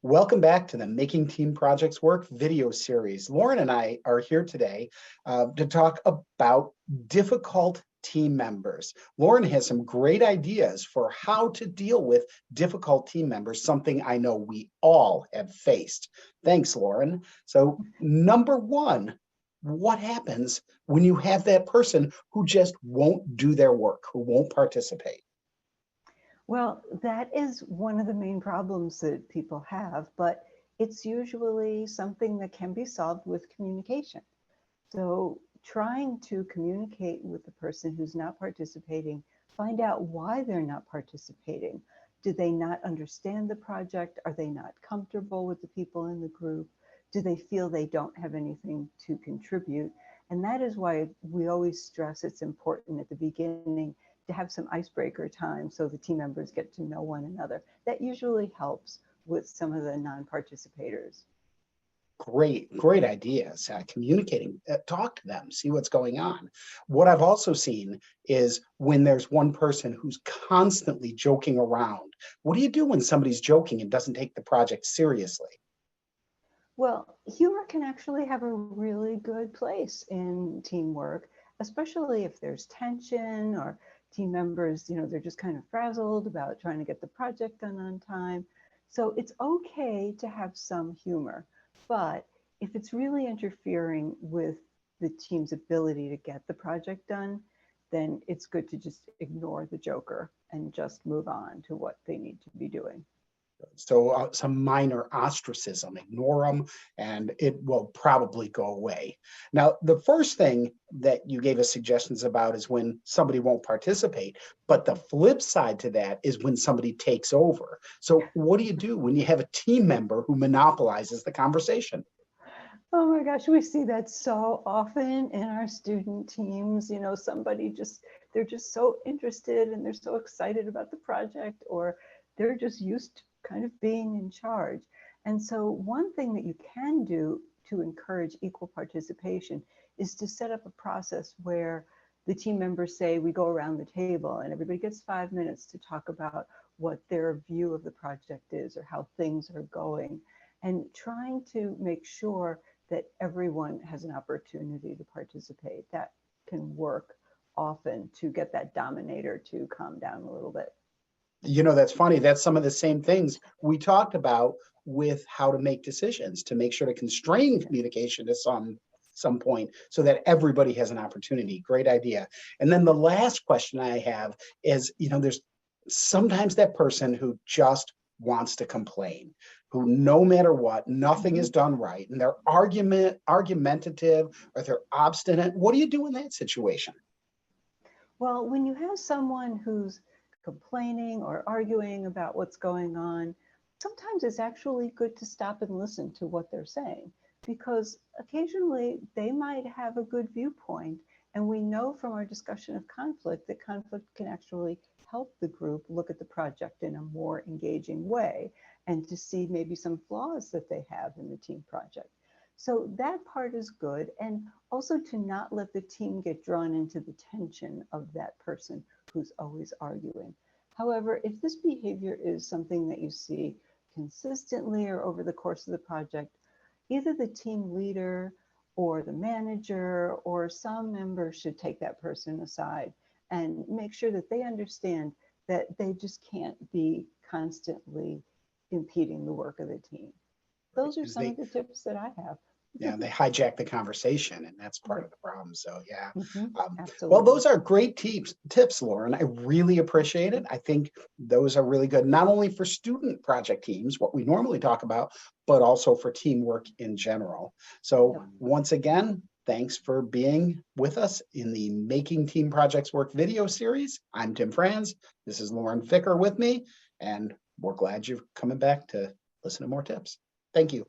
Welcome back to the Making Team Projects Work video series. Lauren and I are here today to talk about difficult team members. Lauren has some great ideas for how to deal with difficult team members, something I know we all have faced. Thanks, Lauren. So, number one, what happens when you have that person who just won't do their work, who won't participate? Well, that is one of the main problems that people have, but it's usually something that can be solved with communication. So trying to communicate with the person who's not participating, find out why they're not participating. Do they not understand the project? Are they not comfortable with the people in the group? Do they feel they don't have anything to contribute? And that is why we always stress it's important at the beginning to have some icebreaker time so the team members get to know one another. That usually helps with some of the non-participators. Great ideas. Communicating, talk to them, see what's going on. What I've also seen is when there's one person who's constantly joking around. What do you do when somebody's joking and doesn't take the project seriously? Well, humor can actually have a really good place in teamwork, especially if there's tension or team members, they're just kind of frazzled about trying to get the project done on time. So it's okay to have some humor, but if it's really interfering with the team's ability to get the project done, then it's good to just ignore the joker and just move on to what they need to be doing. So some minor ostracism, ignore them, and it will probably go away. Now, the first thing that you gave us suggestions about is when somebody won't participate, but the flip side to that is when somebody takes over. So what do you do when you have a team member who monopolizes the conversation? Oh my gosh, we see that so often in our student teams. They're just so interested and they're so excited about the project, or they're just used to kind of being in charge. And so one thing that you can do to encourage equal participation is to set up a process where the team members say, we go around the table and everybody gets 5 minutes to talk about what their view of the project is or how things are going, and trying to make sure that everyone has an opportunity to participate. That can work often to get that dominator to calm down a little bit. That's funny. That's some of the same things we talked about with how to make decisions, to make sure to constrain communication to some point so that everybody has an opportunity. Great idea. And then the last question I have is, there's sometimes that person who just wants to complain, who no matter what, nothing is done right, and they're argumentative, or they're obstinate. What do you do in that situation? Well, when you have someone who's complaining or arguing about what's going on, sometimes it's actually good to stop and listen to what they're saying, because occasionally they might have a good viewpoint. And we know from our discussion of conflict that conflict can actually help the group look at the project in a more engaging way and to see maybe some flaws that they have in the team project. So that part is good. And also to not let the team get drawn into the tension of that person who's always arguing. However, if this behavior is something that you see consistently or over the course of the project, either the team leader or the manager or some member should take that person aside and make sure that they understand that they just can't be constantly impeding the work of the team. Those are some of the tips that I have. Yeah, they hijack the conversation, and that's part of the problem. So yeah. Absolutely. Well, those are great tips, Lauren. I really appreciate it. I think those are really good, not only for student project teams, what we normally talk about, but also for teamwork in general. So once again, thanks for being with us in the Making Team Projects Work video series. I'm Tim Franz. This is Lauren Ficker with me, and we're glad you're coming back to listen to more tips. Thank you.